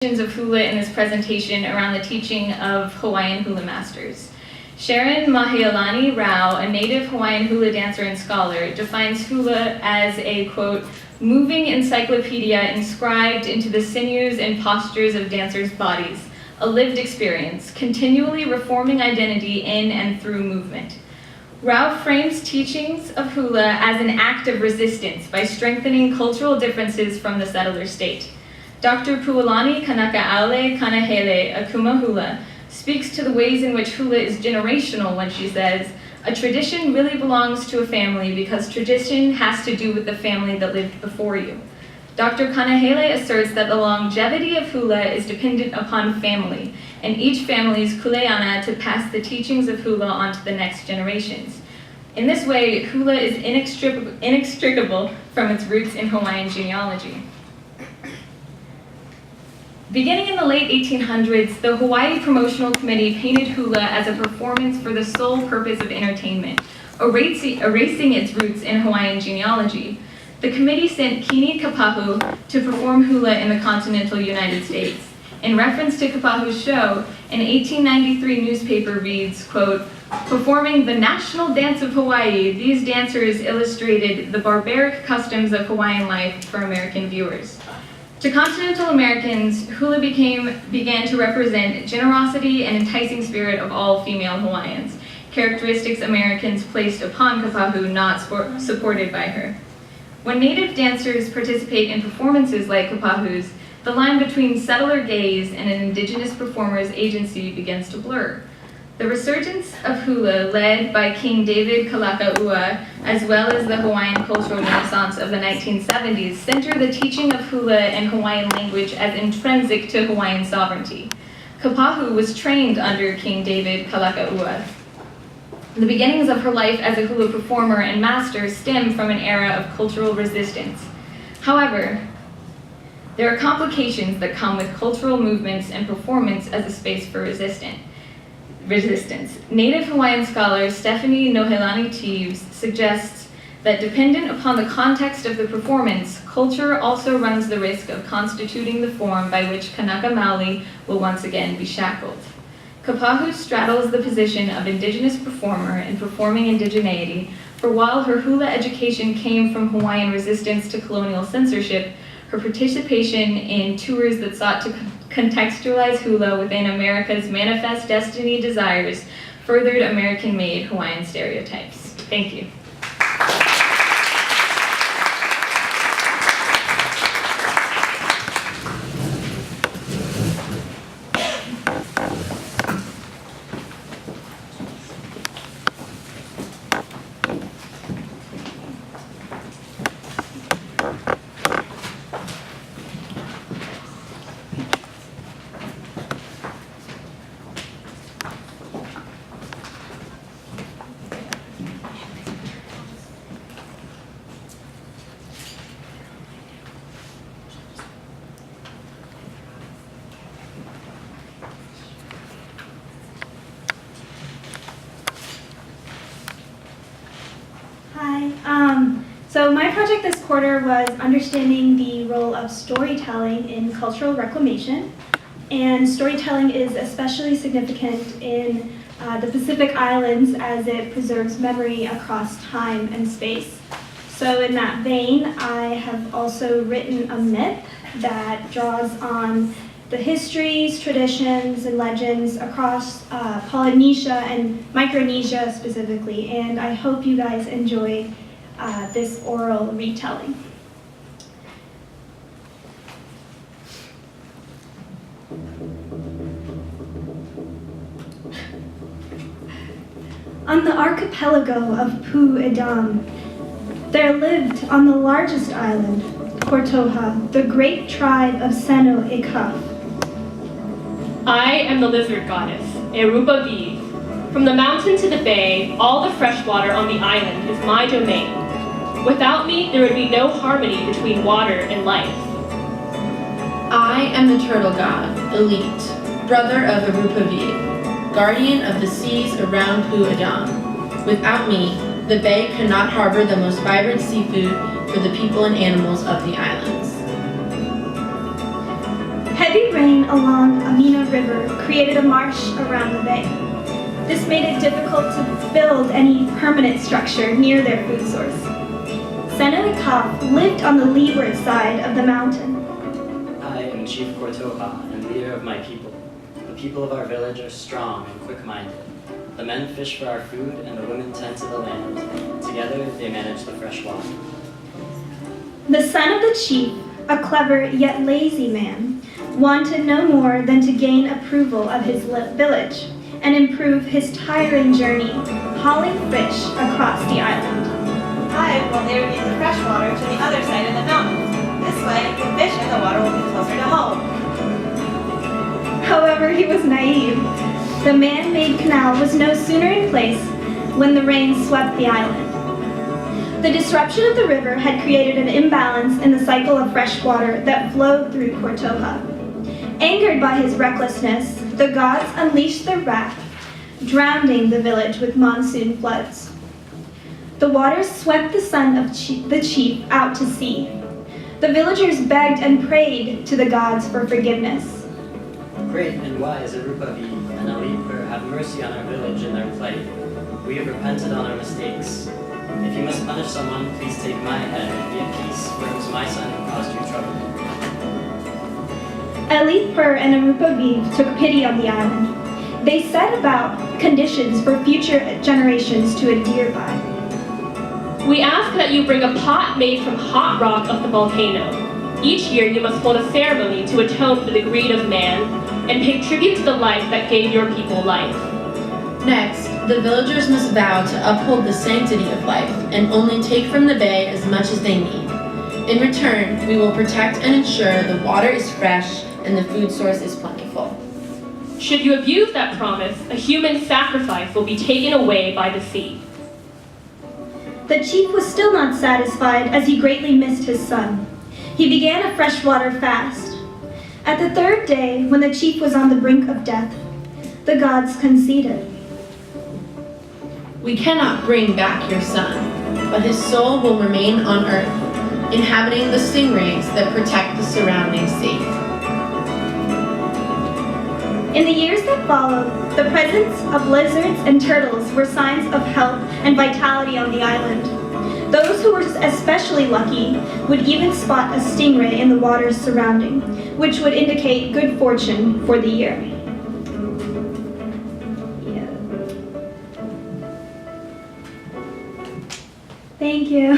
of hula in this presentation around the teaching of Hawaiian hula masters. Sharon Mahealani Rao, a native Hawaiian hula dancer and scholar, defines hula as a, quote, moving encyclopedia inscribed into the sinews and postures of dancers' bodies, a lived experience, continually reforming identity in and through movement. Rao frames teachings of hula as an act of resistance by strengthening cultural differences from the settler state. Dr. Pualani Kanaka'aule Kanahele Akuma Hula speaks to the ways in which hula is generational when she says, a tradition really belongs to a family because tradition has to do with the family that lived before you. Dr. Kanahele asserts that the longevity of hula is dependent upon family, and each family's kuleana to pass the teachings of hula on to the next generations. In this way, hula is inextricable from its roots in Hawaiian genealogy. Beginning in the late 1800s, the Hawaii Promotional Committee painted hula as a performance for the sole purpose of entertainment, erasing its roots in Hawaiian genealogy. The committee sent Kini Kapahu to perform hula in the continental United States. In reference to Kapahu's show, an 1893 newspaper reads, quote, performing the national dance of Hawaii, these dancers illustrated the barbaric customs of Hawaiian life for American viewers. To continental Americans, hula began to represent generosity and enticing spirit of all female Hawaiians, characteristics Americans placed upon Kapahu, not supported by her. When Native dancers participate in performances like Kapahu's, the line between settler gaze and an indigenous performer's agency begins to blur. The resurgence of hula, led by King David Kalakaua, as well as the Hawaiian cultural renaissance of the 1970s, center the teaching of hula and Hawaiian language as intrinsic to Hawaiian sovereignty. Kapahu was trained under King David Kalakaua. The beginnings of her life as a hula performer and master stem from an era of cultural resistance. However, there are complications that come with cultural movements and performance as a space for resistance. Native Hawaiian scholar Stephanie Nohelani-Teves suggests that dependent upon the context of the performance, culture also runs the risk of constituting the form by which Kanaka Maoli will once again be shackled. Kapahu straddles the position of indigenous performer and performing indigeneity, for while her hula education came from Hawaiian resistance to colonial censorship, her participation in tours that sought to contextualize hula within America's manifest destiny desires furthered American-made Hawaiian stereotypes. Thank you. So my project this quarter was understanding the role of storytelling in cultural reclamation. And storytelling is especially significant in the Pacific Islands as it preserves memory across time and space. So in that vein, I have also written a myth that draws on the histories, traditions, and legends across Polynesia and Micronesia specifically. And I hope you guys enjoy this oral retelling. On the archipelago of Pu'edam, there lived on the largest island, Kortoha, the great tribe of Seno Ikaf. I am the lizard goddess, Erupa B. From the mountain to the bay, all the fresh water on the island is my domain. Without me, there would be no harmony between water and life. I am the turtle god, Elite, brother of Erupa, guardian of the seas around Pu'edam. Without me, the bay could not harbor the most vibrant seafood for the people and animals of the islands. Heavy rain along Amina River created a marsh around the bay. This made it difficult to build any permanent structure near their food source. Senelekaf lived on the leeward side of the mountain. I am Chief Kortoha and leader of my people. The people of our village are strong and quick-minded. The men fish for our food and the women tend to the land. Together, they manage the fresh water. The son of the chief, a clever yet lazy man, wanted no more than to gain approval of his village and improve his tiring journey hauling fish across the island. I will navigate the freshwater to the other side of the mountains. This way, the fish and the water will be closer to home. However, he was naive. The man-made canal was no sooner in place when the rain swept the island. The disruption of the river had created an imbalance in the cycle of fresh water that flowed through Kortoha. Angered by his recklessness, the gods unleashed their wrath, drowning the village with monsoon floods. The waters swept the son of the chief out to sea. The villagers begged and prayed to the gods for forgiveness. Great and wise Erupa and Erupa, have mercy on our village and their plight. We have repented on our mistakes. If you must punish someone, please take my head and be at peace, for it was my son who caused you trouble. Elipur and Erupa took pity on the island. They set about conditions for future generations to adhere by. We ask that you bring a pot made from hot rock of the volcano. Each year you must hold a ceremony to atone for the greed of man and pay tribute to the life that gave your people life. Next, the villagers must vow to uphold the sanctity of life and only take from the bay as much as they need. In return, we will protect and ensure the water is fresh and the food source is plentiful. Should you abuse that promise, a human sacrifice will be taken away by the sea. The chief was still not satisfied as he greatly missed his son. He began a freshwater fast. At the third day, when the chief was on the brink of death, the gods conceded. We cannot bring back your son, but his soul will remain on earth, inhabiting the stingrays that protect the surrounding sea. In the years that followed, the presence of lizards and turtles were signs of health and vitality on the island. Those who were especially lucky would even spot a stingray in the waters surrounding, which would indicate good fortune for the year. Thank you.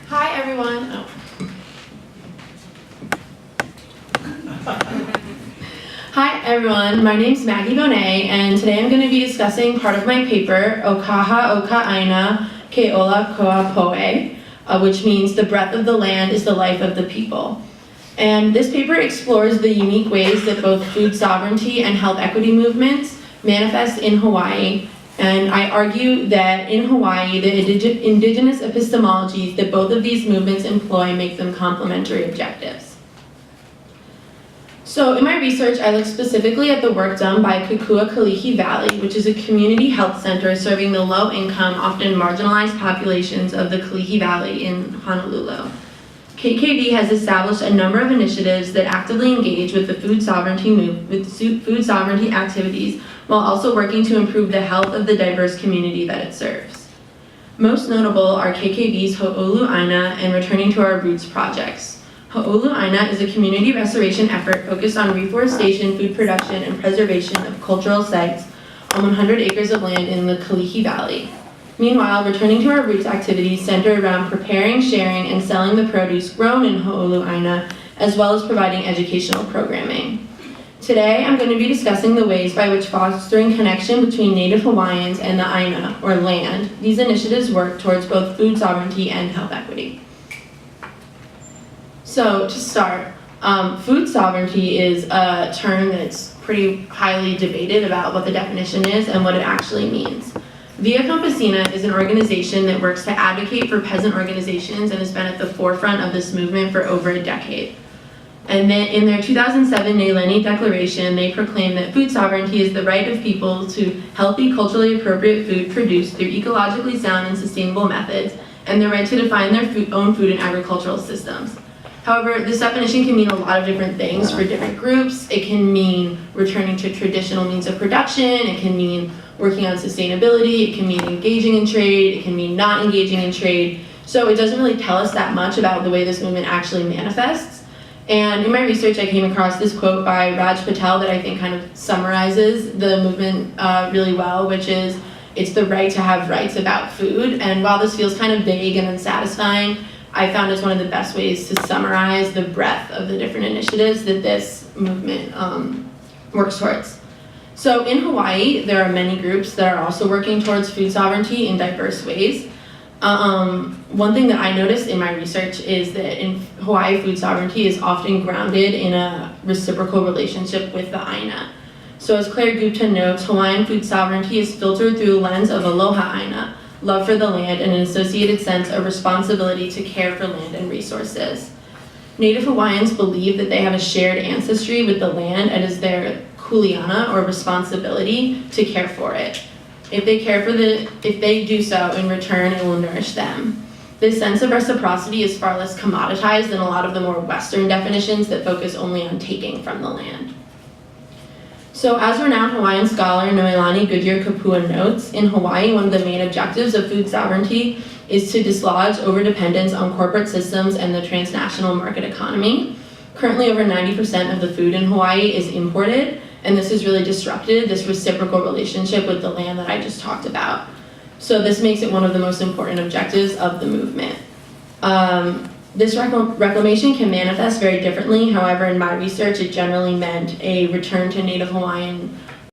Hi everyone. Hi everyone, my name is Maggie Bonet, and today I'm going to be discussing part of my paper, Okaha Oka Aina Ke Ola Koa Poe, which means the breath of the land is the life of the people. And this paper explores the unique ways that both food sovereignty and health equity movements manifest in Hawaii. And I argue that in Hawaii, the indigenous epistemologies that both of these movements employ make them complementary objectives. So in my research, I looked specifically at the work done by Kukua Kalihi Valley, which is a community health center serving the low-income, often marginalized populations of the Kalihi Valley in Honolulu. KKV has established a number of initiatives that actively engage with the food sovereignty activities, while also working to improve the health of the diverse community that it serves. Most notable are KKV's Ho'olu Aina and Returning to Our Roots projects. Ho'olu Aina is a community restoration effort focused on reforestation, food production, and preservation of cultural sites on 100 acres of land in the Kalihi Valley. Meanwhile, Returning to Our Roots activities center around preparing, sharing, and selling the produce grown in Ho'olu Aina, as well as providing educational programming. Today, I'm going to be discussing the ways by which fostering connection between Native Hawaiians and the Aina, or land, these initiatives work towards both food sovereignty and health equity. So, to start, food sovereignty is a term that's pretty highly debated about what the definition is and what it actually means. Via Campesina is an organization that works to advocate for peasant organizations and has been at the forefront of this movement for over a decade. And then in their 2007 Naileni Declaration, they proclaim that food sovereignty is the right of people to healthy, culturally appropriate food produced through ecologically sound and sustainable methods, and the right to define their own food and agricultural systems. However, this definition can mean a lot of different things for different groups. It can mean returning to traditional means of production. It can mean working on sustainability. It can mean engaging in trade. It can mean not engaging in trade. So it doesn't really tell us that much about the way this movement actually manifests. And in my research, I came across this quote by Raj Patel that I think kind of summarizes the movement really well, which is, "It's the right to have rights about food." And while this feels kind of vague and unsatisfying, I found it's one of the best ways to summarize the breadth of the different initiatives that this movement works towards. So in Hawaii, there are many groups that are also working towards food sovereignty in diverse ways. One thing that I noticed in my research is that in Hawaii, food sovereignty is often grounded in a reciprocal relationship with the Aina. So as Claire Gupta notes, Hawaiian food sovereignty is filtered through the lens of aloha Aina, love for the land, and an associated sense of responsibility to care for land and resources. Native Hawaiians believe that they have a shared ancestry with the land and is their kuleana, or responsibility, to care for it. If they do so in return, it will nourish them. This sense of reciprocity is far less commoditized than a lot of the more Western definitions that focus only on taking from the land. So as renowned Hawaiian scholar Noelani Goodyear Kapua notes, in Hawaii, one of the main objectives of food sovereignty is to dislodge overdependence on corporate systems and the transnational market economy. Currently, over 90% of the food in Hawaii is imported, and this has really disrupted this reciprocal relationship with the land that I just talked about. So this makes it one of the most important objectives of the movement. This reclamation can manifest very differently. However, in my research, it generally meant a return to Native Hawaiian